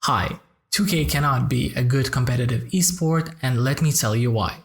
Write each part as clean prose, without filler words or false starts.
Hi, 2K cannot be a good competitive esport, and let me tell you why.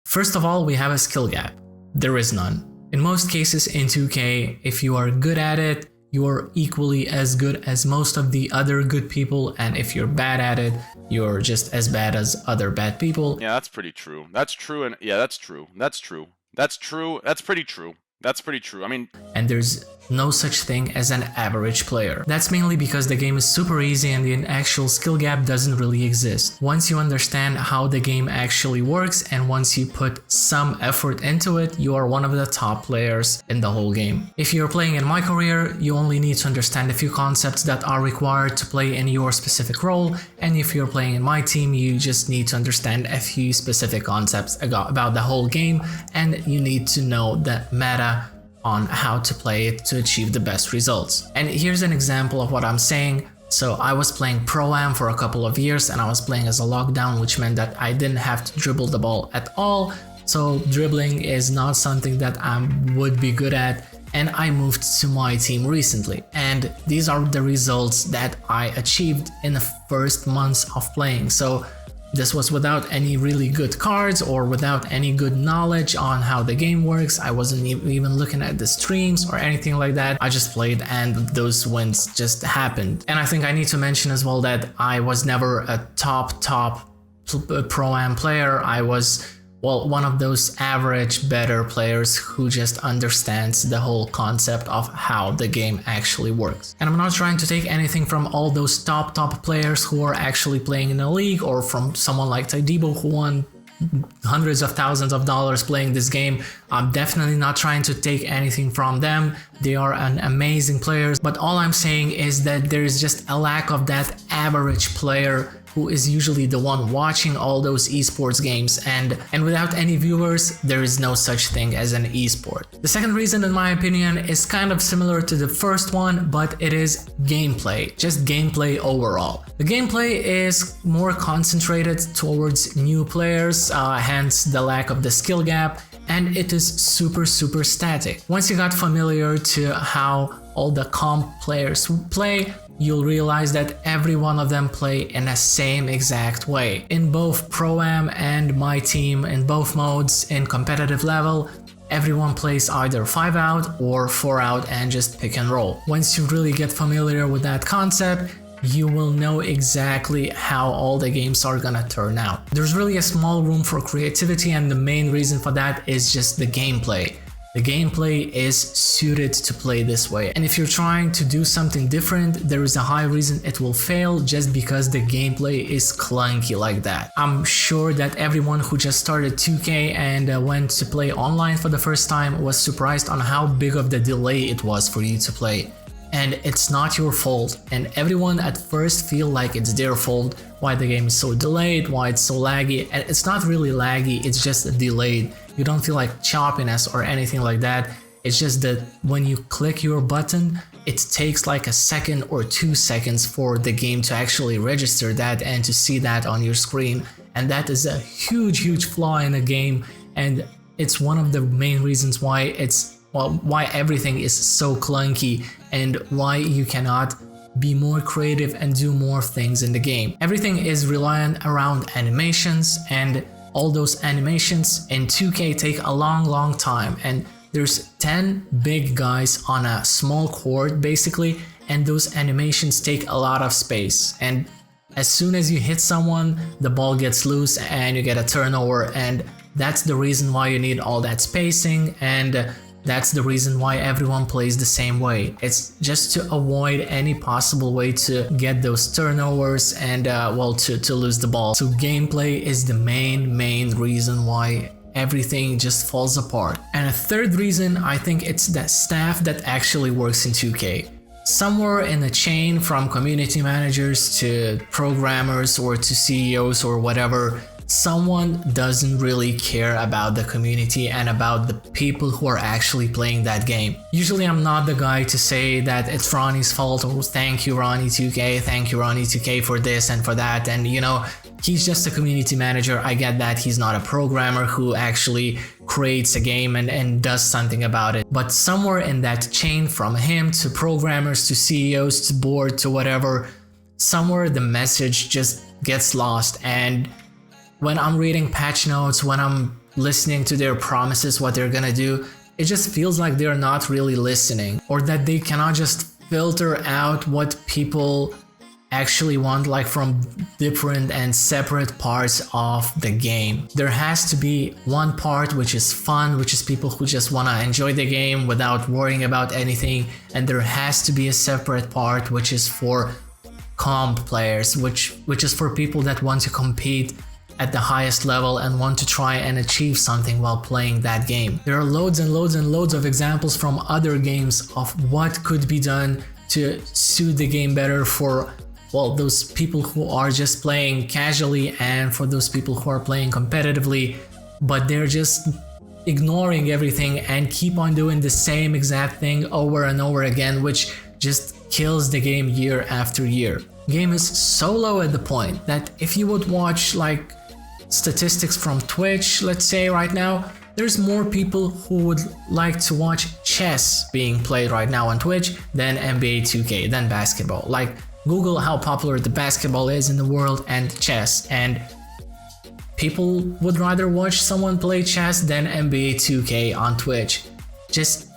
First of all, we have a skill gap. There is none. In most cases in 2K, if you are good at it, you are equally as good as most of the other good people, and if you're bad at it, you're just as bad as other bad people. Yeah, that's pretty true. That's true, and yeah, that's true. That's true. That's true. That's pretty true. That's pretty true. I mean, and there's no such thing as an average player. That's mainly because the game is super easy and the actual skill gap doesn't really exist. Once you understand how the game actually works and once you put some effort into it, you are one of the top players in the whole game. If you're playing in my career, you only need to understand a few concepts that are required to play in your specific role, and if you're playing in my team, you just need to understand a few specific concepts about the whole game, and you need to know the meta on how to play it to achieve the best results. And here's an example of what I'm saying. So I was playing Pro-Am for a couple of years and I was playing as a lockdown, which meant that I didn't have to dribble the ball at all. So dribbling is not something that I would be good at, and I moved to my team recently. And these are the results that I achieved in the first months of playing. So this was without any really good cards or without any good knowledge on how the game works. I wasn't even looking at the streams or anything like that. I just played and those wins just happened. And I think I need to mention as well that I was never a top Pro-Am player. I was, well, one of those average better players who just understands the whole concept of how the game actually works. And I'm not trying to take anything from all those top players who are actually playing in a league, or from someone like Taidibo who won hundreds of thousands of dollars playing this game. I'm definitely not trying to take anything from them. They are an amazing players, but all I'm saying is that there is just a lack of that average player who is usually the one watching all those esports games, and without any viewers, there is no such thing as an esport. The second reason, in my opinion, is kind of similar to the first one, but it is gameplay, just gameplay overall. The gameplay is more concentrated towards new players, hence the lack of the skill gap, and it is super static. Once you got familiar to how all the comp players play, you'll realize that every one of them play in the same exact way. In both Pro-Am and my team, in both modes, in competitive level, everyone plays either 5 out or 4 out and just pick and roll. Once you really get familiar with that concept, you will know exactly how all the games are gonna turn out. There's really a small room for creativity, and the main reason for that is just the gameplay. The gameplay is suited to play this way, and if you're trying to do something different, there is a high reason it will fail just because the gameplay is clunky like that. I'm sure that everyone who just started 2K and went to play online for the first time was surprised on how big of the delay it was for you to play. And it's not your fault, and everyone at first feel like it's their fault, why the game is so delayed, why it's so laggy, and it's not really laggy, it's just delayed. You don't feel like choppiness or anything like that. It's just that when you click your button, it takes like a second or 2 seconds for the game to actually register that and to see that on your screen, and that is a huge flaw in the game, and it's one of the main reasons why why everything is so clunky and why you cannot be more creative and do more things in the game. Everything is reliant around animations, and all those animations in 2K take a long time, and there's 10 big guys on a small court basically, and those animations take a lot of space, and as soon as you hit someone, the ball gets loose and you get a turnover, and that's the reason why you need all that spacing, and that's the reason why everyone plays the same way. It's just to avoid any possible way to get those turnovers and well, to lose the ball. So gameplay is the main reason why everything just falls apart. And a third reason, I think it's the staff that actually works in 2K. Somewhere in the chain, from community managers to programmers or to CEOs or whatever, someone doesn't really care about the community and about the people who are actually playing that game. Usually I'm not the guy to say that it's Ronnie's fault, or thank you Ronnie 2K, thank you Ronnie 2K for this and for that, and you know, he's just a community manager. I get that he's not a programmer who actually creates a game and does something about it. But somewhere in that chain, from him to programmers to CEOs to board to whatever, somewhere the message just gets lost. And when I'm reading patch notes, when I'm listening to their promises, what they're gonna do, it just feels like they're not really listening, or that they cannot just filter out what people actually want, like from different and separate parts of the game. There has to be one part which is fun, which is people who just want to enjoy the game without worrying about anything, and there has to be a separate part which is for comp players, which is for people that want to compete at the highest level and want to try and achieve something while playing that game. There are loads and loads and loads of examples from other games of what could be done to suit the game better for, well, those people who are just playing casually and for those people who are playing competitively, but they're just ignoring everything and keep on doing the same exact thing over and over again, which just kills the game year after year. Game is so low at the point that if you would watch like statistics from Twitch, let's say right now, there's more people who would like to watch chess being played right now on Twitch than NBA2K, than basketball. Like, Google how popular the basketball is in the world and chess, and people would rather watch someone play chess than NBA2K on Twitch. Just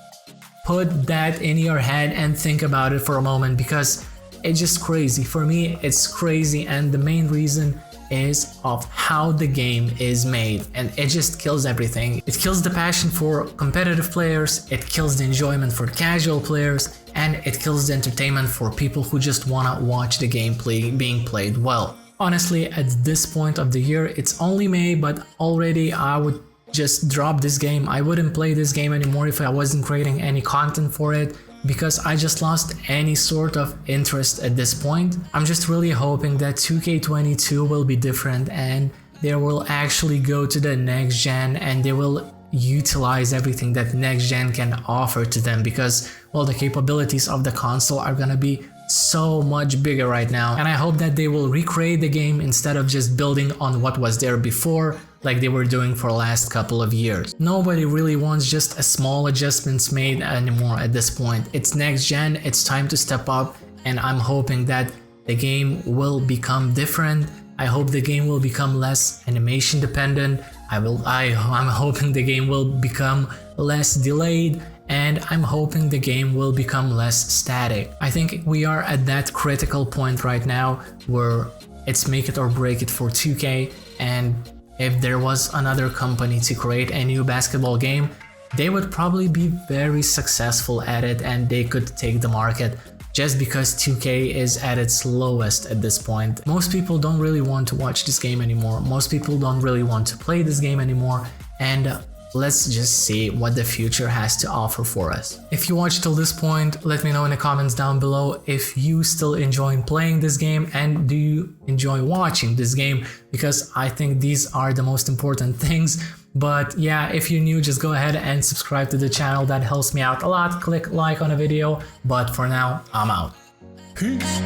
put that in your head and think about it for a moment, because it's just crazy. For me, it's crazy, and the main reason is of how the game is made, and it just kills everything. It kills the passion for competitive players, it kills the enjoyment for casual players, and it kills the entertainment for people who just wanna watch the gameplay being played well. Honestly, at this point of the year, it's only May, but already I would just drop this game. I wouldn't play this game anymore if I wasn't creating any content for it, because I just lost any sort of interest at this point. I'm just really hoping that 2K22 will be different and they will actually go to the next gen and they will utilize everything that next gen can offer to them, because, well, the capabilities of the console are gonna be so much bigger right now, and I hope that they will recreate the game instead of just building on what was there before like they were doing for the last couple of years. Nobody really wants just a small adjustments made anymore at this point. It's next gen, it's time to step up, and I'm hoping that the game will become different. I hope the game will become less animation dependent. I'm hoping the game will become less delayed, and I'm hoping the game will become less static. I think we are at that critical point right now where it's make it or break it for 2K, and if there was another company to create a new basketball game, they would probably be very successful at it and they could take the market, just because 2K is at its lowest at this point. Most people don't really want to watch this game anymore. Most people don't really want to play this game anymore, and let's just see what the future has to offer for us. If you watched till this point, let me know in the comments down below if you still enjoy playing this game and do you enjoy watching this game, because I think these are the most important things. But yeah, if you're new, just go ahead and subscribe to the channel. That helps me out a lot. Click like on a video. But for now, I'm out. Peace.